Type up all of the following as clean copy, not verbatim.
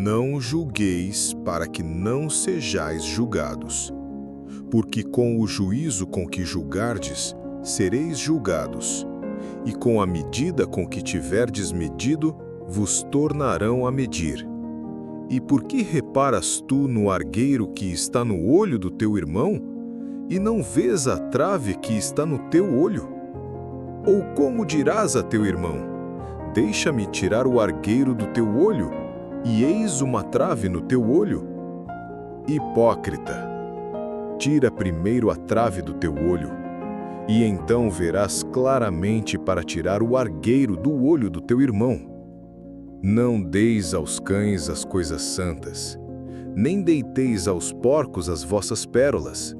Não julgueis para que não sejais julgados. Porque com o juízo com que julgardes, sereis julgados, e com a medida com que tiverdes medido, vos tornarão a medir. E por que reparas tu no argueiro que está no olho do teu irmão, e não vês a trave que está no teu olho? Ou como dirás a teu irmão: deixa-me tirar o argueiro do teu olho, e eis uma trave no teu olho? Hipócrita! Tira primeiro a trave do teu olho, e então verás claramente para tirar o argueiro do olho do teu irmão. Não deis aos cães as coisas santas, nem deiteis aos porcos as vossas pérolas.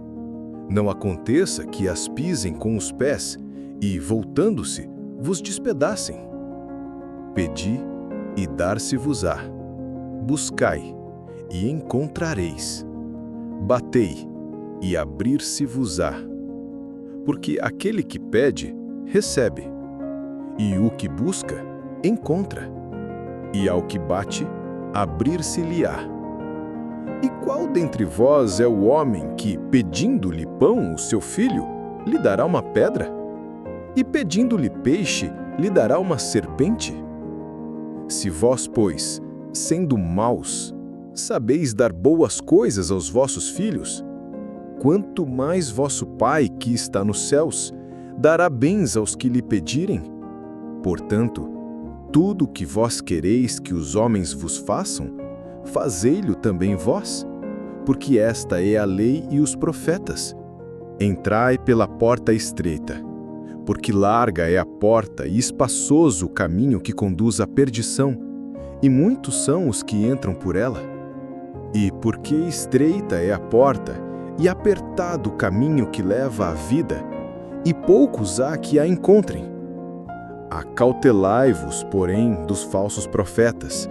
Não aconteça que as pisem com os pés e, voltando-se, vos despedacem. Pedi e dar-se-vos-á. Buscai e encontrareis. Batei e abrir-se-vos-á. Porque aquele que pede, recebe, e o que busca, encontra, e ao que bate, abrir-se-lhe-á. E qual dentre vós é o homem que, pedindo-lhe pão, o seu filho, lhe dará uma pedra? E pedindo-lhe peixe, lhe dará uma serpente? Se vós, pois, sendo maus, sabeis dar boas coisas aos vossos filhos, quanto mais vosso Pai, que está nos céus, dará bens aos que lhe pedirem? Portanto, tudo o que vós quereis que os homens vos façam, fazei-lo também vós, porque esta é a lei e os profetas. Entrai pela porta estreita, porque larga é a porta e espaçoso o caminho que conduz à perdição, e muitos são os que entram por ela. E porque estreita é a porta e apertado o caminho que leva à vida, e poucos há que a encontrem. Acautelai-vos, porém, dos falsos profetas,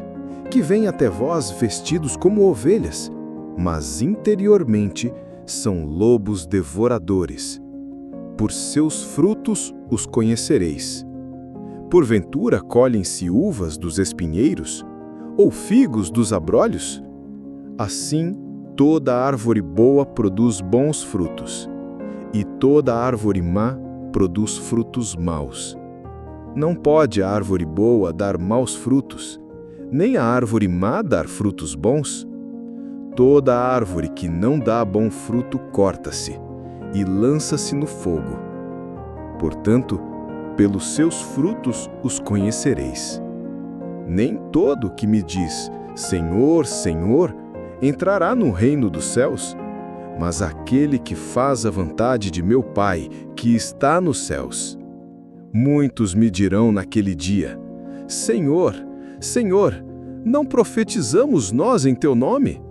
que vêm até vós vestidos como ovelhas, mas interiormente são lobos devoradores. Por seus frutos os conhecereis. Porventura colhem-se uvas dos espinheiros, ou figos dos abrolhos? Assim, toda árvore boa produz bons frutos, e toda árvore má produz frutos maus. Não pode a árvore boa dar maus frutos, nem a árvore má dar frutos bons. Toda árvore que não dá bom fruto corta-se e lança-se no fogo. Portanto, pelos seus frutos os conhecereis. Nem todo que me diz, Senhor, Senhor, entrará no reino dos céus, mas aquele que faz a vontade de meu Pai, que está nos céus. Muitos me dirão naquele dia: Senhor, Senhor, não profetizamos nós em teu nome?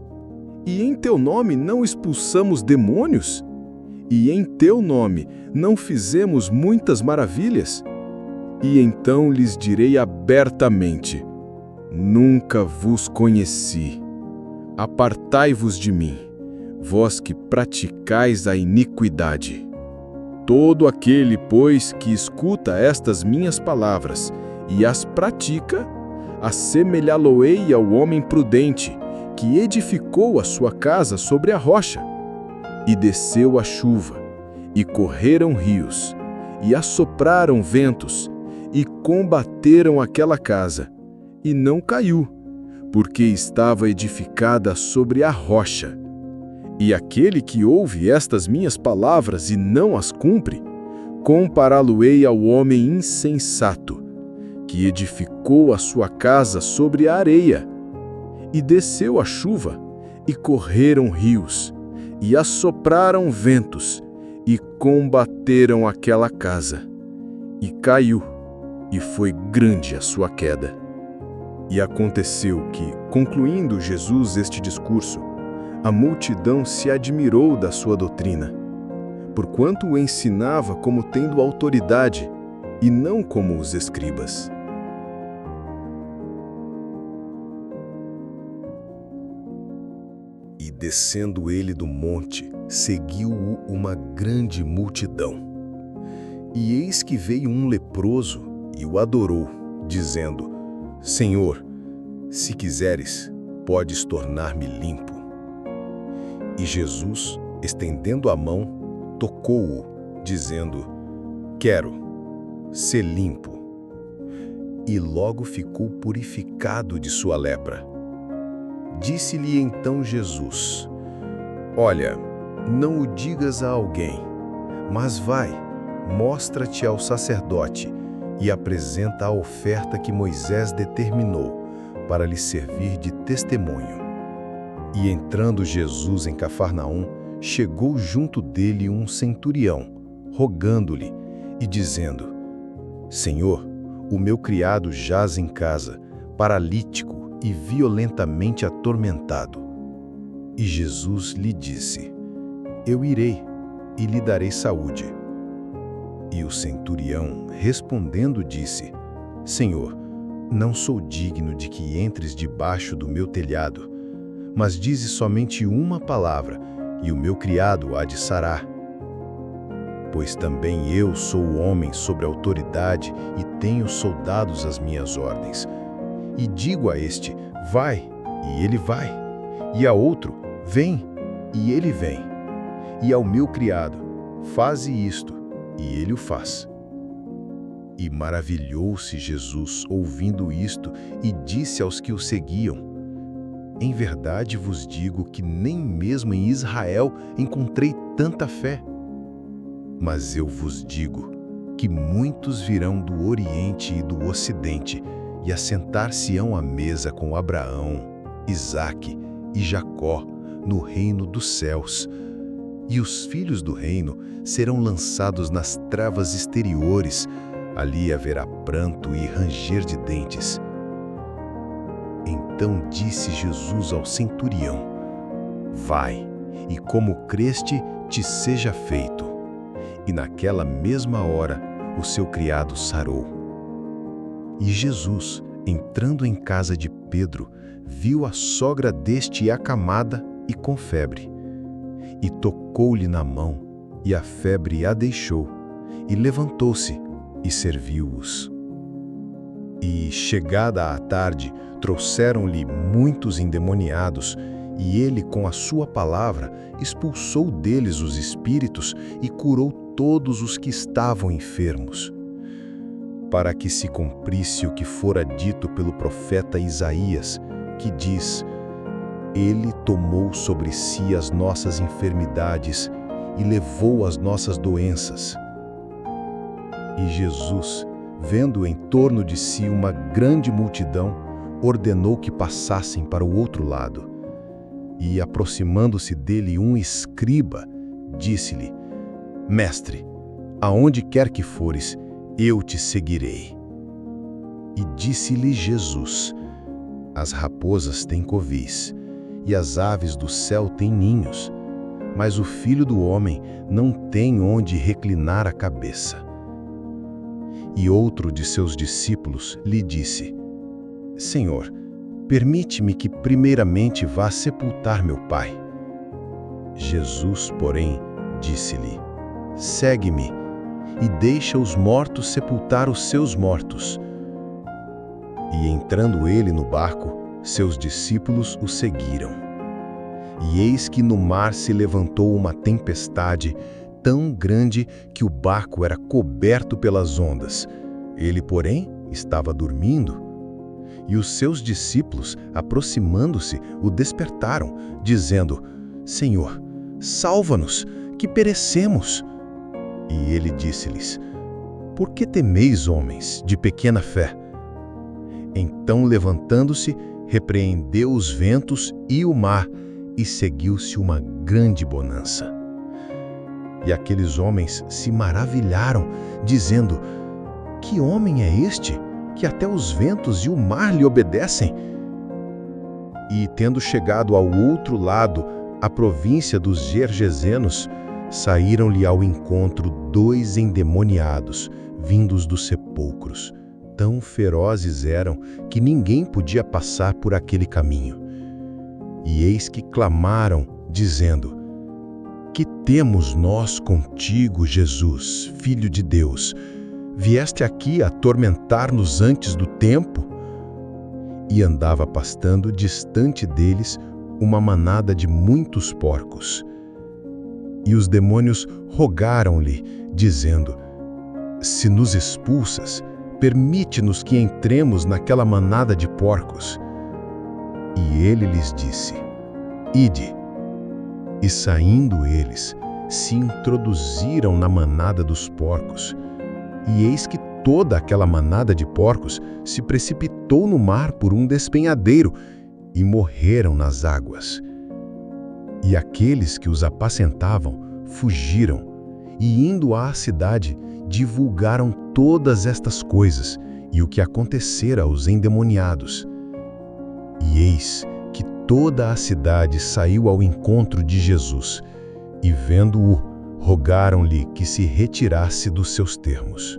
E em teu nome não expulsamos demônios? E em teu nome não fizemos muitas maravilhas? E então lhes direi abertamente: nunca vos conheci. Apartai-vos de mim, vós que praticais a iniquidade. Todo aquele, pois, que escuta estas minhas palavras e as pratica, assemelhá-lo-ei ao homem prudente, que edificou a sua casa sobre a rocha. E desceu a chuva, e correram rios, e assopraram ventos, e combateram aquela casa, e não caiu, porque estava edificada sobre a rocha. E aquele que ouve estas minhas palavras e não as cumpre, compará-lo-ei ao homem insensato, que edificou a sua casa sobre a areia. E desceu a chuva, e correram rios, e assopraram ventos, e combateram aquela casa. E caiu, e foi grande a sua queda. E aconteceu que, concluindo Jesus este discurso, a multidão se admirou da sua doutrina, porquanto o ensinava como tendo autoridade, e não como os escribas. E descendo ele do monte, seguiu-o uma grande multidão. E eis que veio um leproso e o adorou, dizendo: Senhor, se quiseres, podes tornar-me limpo. E Jesus, estendendo a mão, tocou-o, dizendo: quero ser limpo. E logo ficou purificado de sua lepra. Disse-lhe então Jesus: olha, não o digas a alguém, mas vai, mostra-te ao sacerdote e apresenta a oferta que Moisés determinou para lhe servir de testemunho. E entrando Jesus em Cafarnaum, chegou junto dele um centurião, rogando-lhe e dizendo: Senhor, o meu criado jaz em casa, paralítico e violentamente atormentado. E Jesus lhe disse: eu irei e lhe darei saúde. E o centurião, respondendo, disse: Senhor, não sou digno de que entres debaixo do meu telhado, mas dize somente uma palavra, e o meu criado há de sarar. Pois também eu sou homem sobre autoridade e tenho soldados às minhas ordens. E digo a este: vai, e ele vai. E a outro: vem, e ele vem. E ao meu criado: faze isto, e ele o faz. E maravilhou-se Jesus ouvindo isto e disse aos que o seguiam: em verdade vos digo que nem mesmo em Israel encontrei tanta fé. Mas eu vos digo que muitos virão do Oriente e do Ocidente e assentar-se-ão à mesa com Abraão, Isaque e Jacó no reino dos céus. E os filhos do reino serão lançados nas trevas exteriores, ali haverá pranto e ranger de dentes. Então disse Jesus ao centurião: vai, e como creste, te seja feito. E naquela mesma hora o seu criado sarou. E Jesus, entrando em casa de Pedro, viu a sogra deste acamada e com febre. E tocou-lhe na mão, e a febre a deixou, e levantou-se, e serviu-os. E, chegada a tarde, trouxeram-lhe muitos endemoniados, e ele, com a sua palavra, expulsou deles os espíritos e curou todos os que estavam enfermos. Para que se cumprisse o que fora dito pelo profeta Isaías, que diz: ele tomou sobre si as nossas enfermidades e levou as nossas doenças. E Jesus, vendo em torno de si uma grande multidão, ordenou que passassem para o outro lado. E, aproximando-se dele um escriba, disse-lhe: Mestre, aonde quer que fores, eu te seguirei. E disse-lhe Jesus: as raposas têm covis, e as aves do céu têm ninhos, mas o Filho do Homem não tem onde reclinar a cabeça. E outro de seus discípulos lhe disse: Senhor, permite-me que primeiramente vá sepultar meu pai. Jesus, porém, disse-lhe: segue-me, e deixa os mortos sepultar os seus mortos. E entrando ele no barco, seus discípulos o seguiram. E eis que no mar se levantou uma tempestade tão grande que o barco era coberto pelas ondas. Ele, porém, estava dormindo. E os seus discípulos, aproximando-se, o despertaram, dizendo: Senhor, salva-nos, que perecemos. E ele disse-lhes: por que temeis, homens, de pequena fé? Então, levantando-se, repreendeu os ventos e o mar, e seguiu-se uma grande bonança. E aqueles homens se maravilharam, dizendo: que homem é este, que até os ventos e o mar lhe obedecem? E, tendo chegado ao outro lado, a província dos Gergesenos, saíram-lhe ao encontro 2 endemoniados, vindos dos sepulcros. Tão ferozes eram que ninguém podia passar por aquele caminho. E eis que clamaram, dizendo: que temos nós contigo, Jesus, Filho de Deus? Vieste aqui atormentar-nos antes do tempo? e andava pastando distante deles uma manada de muitos porcos. E os demônios rogaram-lhe, dizendo: Se nos expulsas, permite-nos que entremos naquela manada de porcos. E ele lhes disse: Ide. E saindo eles, se introduziram na manada dos porcos. E eis que toda aquela manada de porcos se precipitou no mar por um despenhadeiro e morreram nas águas. E aqueles que os apacentavam fugiram, e indo à cidade, divulgaram todas estas coisas e o que acontecera aos endemoniados. E eis que toda a cidade saiu ao encontro de Jesus, e vendo-o, rogaram-lhe que se retirasse dos seus termos.